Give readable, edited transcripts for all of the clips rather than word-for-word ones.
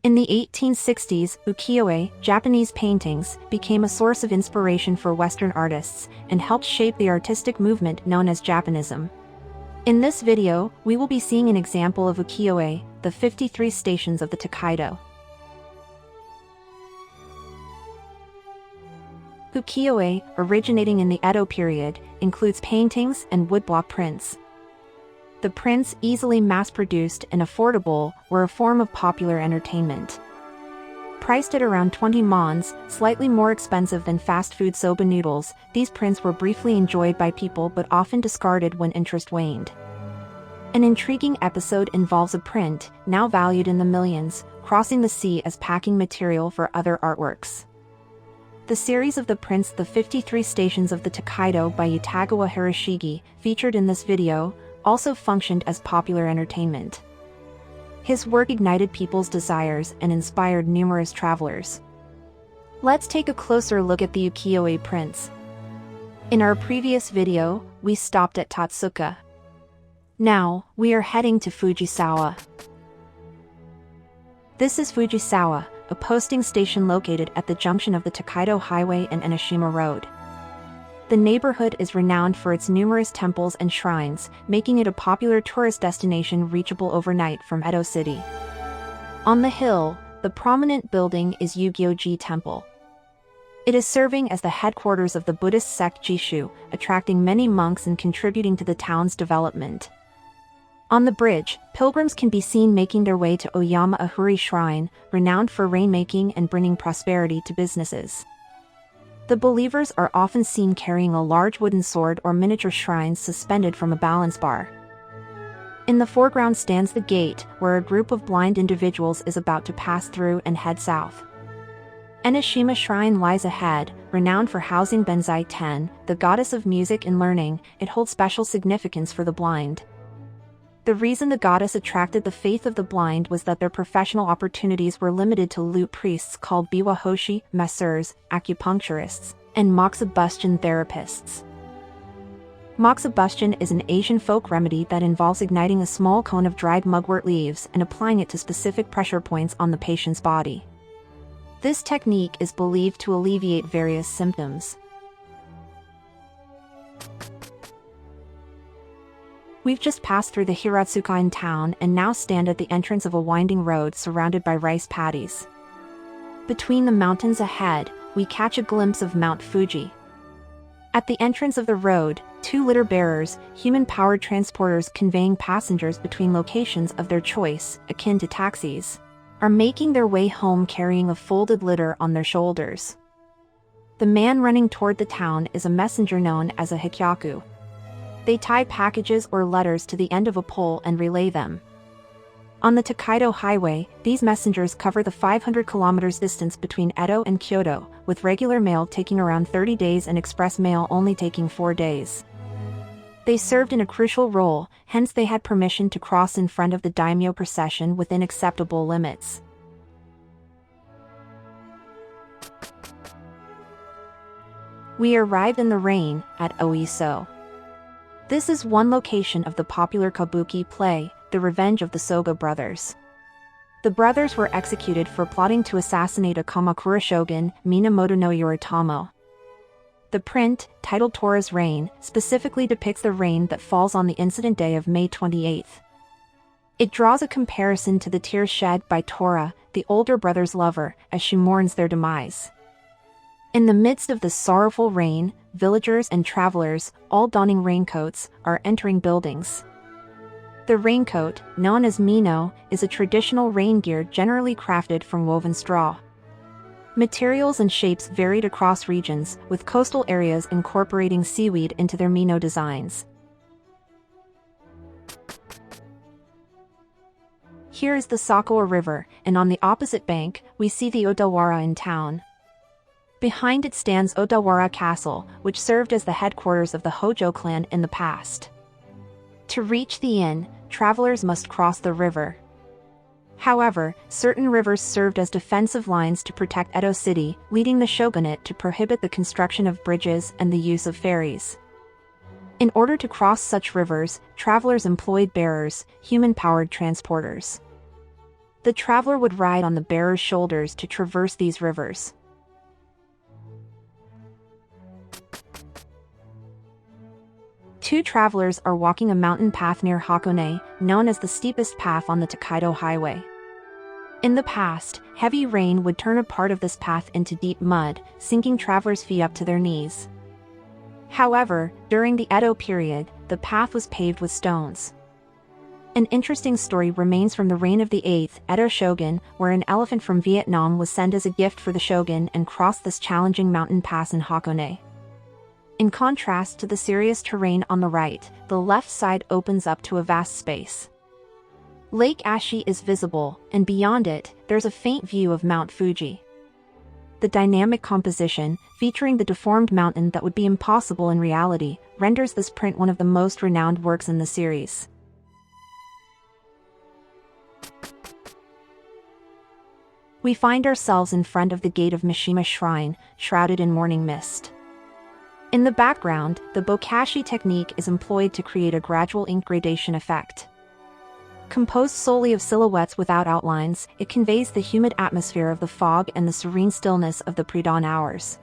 In the 1860s, ukiyo-e, Japanese paintings, became a source of inspiration for Western artists and helped shape the artistic movement known as Japonism. In this video, we will be seeing an example of ukiyo-e, the 53 stations of the Tokaido. Ukiyo-e, originating in the Edo period, includes paintings and woodblock prints. The prints, easily mass-produced and affordable, were a form of popular entertainment. Priced at around 20 mons, slightly more expensive than fast food soba noodles, these prints were briefly enjoyed by people but often discarded when interest waned. An intriguing episode involves a print, now valued in the millions, crossing the sea as packing material for other artworks. The series of the prints The 53 Stations of the Tokaido by Utagawa Hiroshige, featured in this video, also functioned as popular entertainment. His work ignited people's desires and inspired numerous travelers. Let's take a closer look at the ukiyo-e prints. In our previous video, we stopped at Tatsuka. Now, we are heading to Fujisawa. This is Fujisawa, a posting station located at the junction of the Tokaido Highway and Enoshima Road. The neighborhood is renowned for its numerous temples and shrines, making it a popular tourist destination reachable overnight from Edo City. On the hill, the prominent building is Yu-gi-oh-ji Temple. It is serving as the headquarters of the Buddhist sect Jishu, attracting many monks and contributing to the town's development. On the bridge, pilgrims can be seen making their way to Ōiso-juku Shrine, renowned for rainmaking and bringing prosperity to businesses. The believers are often seen carrying a large wooden sword or miniature shrines suspended from a balance bar. In the foreground stands the gate, where a group of blind individuals is about to pass through and head south. Enoshima Shrine lies ahead, renowned for housing Benzai Ten, the goddess of music and learning. It holds special significance for the blind. The reason the goddess attracted the faith of the blind was that their professional opportunities were limited to lute priests called biwa-hoshi, masseurs, acupuncturists, and moxibustion therapists. Moxibustion is an Asian folk remedy that involves igniting a small cone of dried mugwort leaves and applying it to specific pressure points on the patient's body. This technique is believed to alleviate various symptoms. We've just passed through the Hiratsuka in town and now stand at the entrance of a winding road surrounded by rice paddies. Between the mountains ahead, we catch a glimpse of Mount Fuji. At the entrance of the road, two litter bearers, human-powered transporters conveying passengers between locations of their choice, akin to taxis, are making their way home carrying a folded litter on their shoulders. The man running toward the town is a messenger known as a hikyaku. They tie packages or letters to the end of a pole and relay them. On the Tokaido Highway, these messengers cover the 500 kilometers distance between Edo and Kyoto, with regular mail taking around 30 days and express mail only taking 4 days. They served in a crucial role, hence they had permission to cross in front of the daimyo procession within acceptable limits. We arrived in the rain at Ōiso. This is one location of the popular kabuki play, The Revenge of the Soga Brothers. The brothers were executed for plotting to assassinate a Kamakura shogun, Minamoto no Yoritomo. The print, titled Tora's Rain, specifically depicts the rain that falls on the incident day of May 28th. It draws a comparison to the tears shed by Tora, the older brother's lover, as she mourns their demise. In the midst of the sorrowful rain, villagers and travelers, all donning raincoats, are entering buildings. The raincoat, known as mino, is a traditional rain gear generally crafted from woven straw. Materials and shapes varied across regions, with coastal areas incorporating seaweed into their mino designs. Here is the Sakura River, and on the opposite bank, we see the Odawara in town. Behind it stands Odawara Castle, which served as the headquarters of the Hojo clan in the past. To reach the inn, travelers must cross the river. However, certain rivers served as defensive lines to protect Edo City, leading the shogunate to prohibit the construction of bridges and the use of ferries. In order to cross such rivers, travelers employed bearers, human-powered transporters. The traveler would ride on the bearer's shoulders to traverse these rivers. Two travelers are walking a mountain path near Hakone, known as the steepest path on the Tokaido Highway. In the past, heavy rain would turn a part of this path into deep mud, sinking travelers' feet up to their knees. However, during the Edo period, the path was paved with stones. An interesting story remains from the reign of the 8th Edo shogun, where an elephant from Vietnam was sent as a gift for the shogun and crossed this challenging mountain pass in Hakone. In contrast to the serious terrain on the right, the left side opens up to a vast space. Lake Ashi is visible, and beyond it, there's a faint view of Mount Fuji. The dynamic composition, featuring the deformed mountain that would be impossible in reality, renders this print one of the most renowned works in the series. We find ourselves in front of the gate of Mishima Shrine, shrouded in morning mist. In the background, the bokashi technique is employed to create a gradual ink gradation effect. Composed solely of silhouettes without outlines, it conveys the humid atmosphere of the fog and the serene stillness of the pre-dawn hours.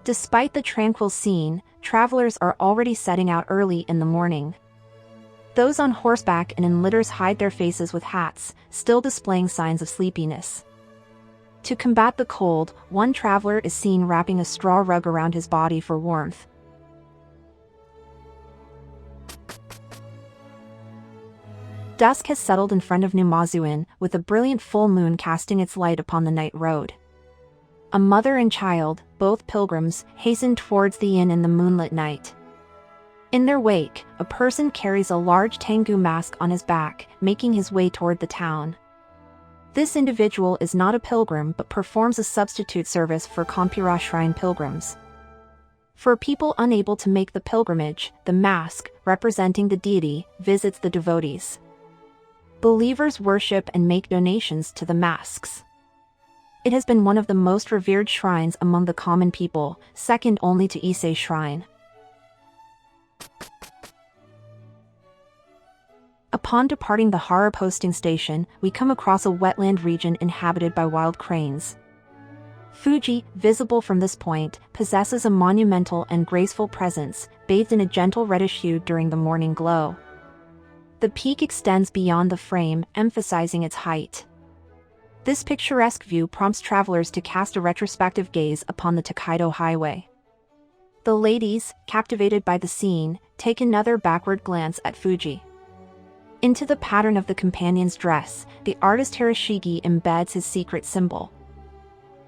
Despite the tranquil scene, travelers are already setting out early in the morning. Those on horseback and in litters hide their faces with hats, still displaying signs of sleepiness. To combat the cold, one traveler is seen wrapping a straw rug around his body for warmth. Dusk has settled in front of Numazu-in, with a brilliant full moon casting its light upon the night road. A mother and child, both pilgrims, hasten towards the inn in the moonlit night. In their wake, a person carries a large tengu mask on his back, making his way toward the town. This individual is not a pilgrim but performs a substitute service for Kampira Shrine pilgrims. For people unable to make the pilgrimage, the mask, representing the deity, visits the devotees. Believers worship and make donations to the masks. It has been one of the most revered shrines among the common people, second only to Ise Shrine. Upon departing the Hara posting station, we come across a wetland region inhabited by wild cranes. Fuji, visible from this point, possesses a monumental and graceful presence, bathed in a gentle reddish hue during the morning glow. The peak extends beyond the frame, emphasizing its height. This picturesque view prompts travelers to cast a retrospective gaze upon the Tokaido Highway. The ladies, captivated by the scene, take another backward glance at Fuji. Into the pattern of the companion's dress, the artist Hiroshige embeds his secret symbol.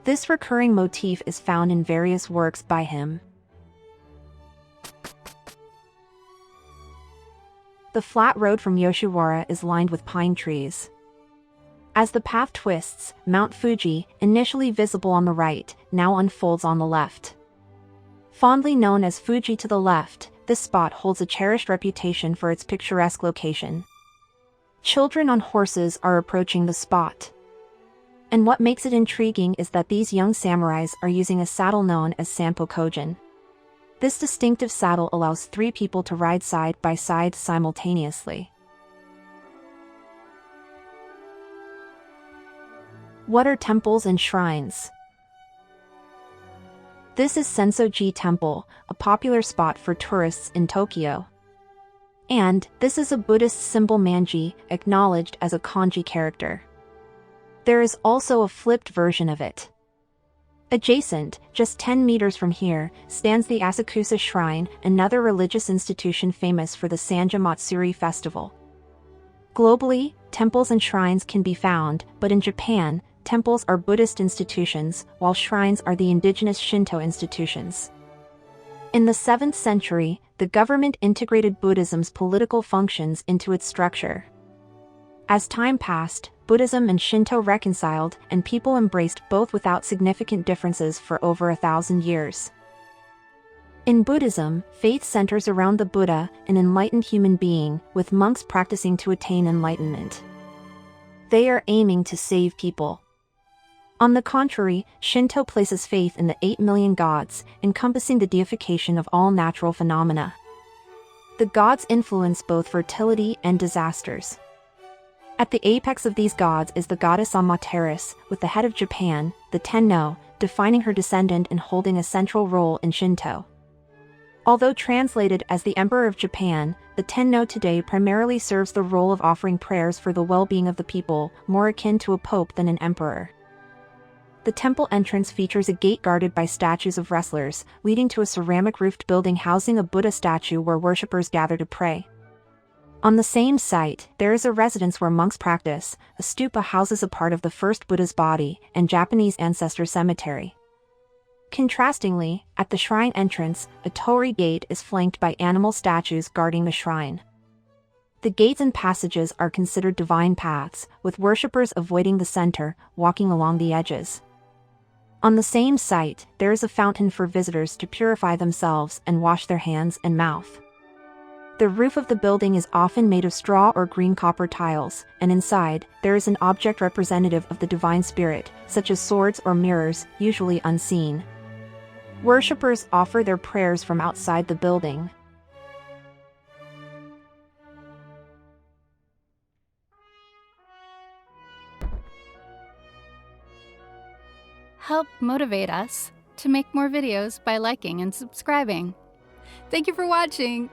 This recurring motif is found in various works by him. The flat road from Yoshiwara is lined with pine trees. As the path twists, Mount Fuji, initially visible on the right, now unfolds on the left. Fondly known as Fuji to the left, this spot holds a cherished reputation for its picturesque location. Children on horses are approaching the spot. And what makes it intriguing is that these young samurais are using a saddle known as Sanpo Kojin. This distinctive saddle allows 3 people to ride side by side simultaneously. What are temples and shrines? This is Senso-ji Temple, a popular spot for tourists in Tokyo. And this is a Buddhist symbol manji, acknowledged as a kanji character. There is also a flipped version of it. Adjacent, just 10 meters from here, stands the Asakusa Shrine, another religious institution famous for the Sanja Matsuri festival. Globally, temples and shrines can be found, but in Japan, temples are Buddhist institutions, while shrines are the indigenous Shinto institutions. In the 7th century, the government integrated Buddhism's political functions into its structure. As time passed, Buddhism and Shinto reconciled, and people embraced both without significant differences for over 1,000 years. In Buddhism, faith centers around the Buddha, an enlightened human being, with monks practicing to attain enlightenment. They are aiming to save people. On the contrary, Shinto places faith in the 8 million gods, encompassing the deification of all natural phenomena. The gods influence both fertility and disasters. At the apex of these gods is the goddess Amaterasu, with the head of Japan, the Tenno, defining her descendant and holding a central role in Shinto. Although translated as the Emperor of Japan, the Tenno today primarily serves the role of offering prayers for the well-being of the people, more akin to a pope than an emperor. The temple entrance features a gate guarded by statues of wrestlers, leading to a ceramic-roofed building housing a Buddha statue where worshippers gather to pray. On the same site, there is a residence where monks practice, a stupa houses a part of the first Buddha's body, and Japanese ancestor cemetery. Contrastingly, at the shrine entrance, a torii gate is flanked by animal statues guarding the shrine. The gates and passages are considered divine paths, with worshippers avoiding the center, walking along the edges. On the same site, there is a fountain for visitors to purify themselves and wash their hands and mouth. The roof of the building is often made of straw or green copper tiles, and inside, there is an object representative of the divine spirit, such as swords or mirrors, usually unseen. Worshippers offer their prayers from outside the building. Help motivate us to make more videos by liking and subscribing. Thank you for watching!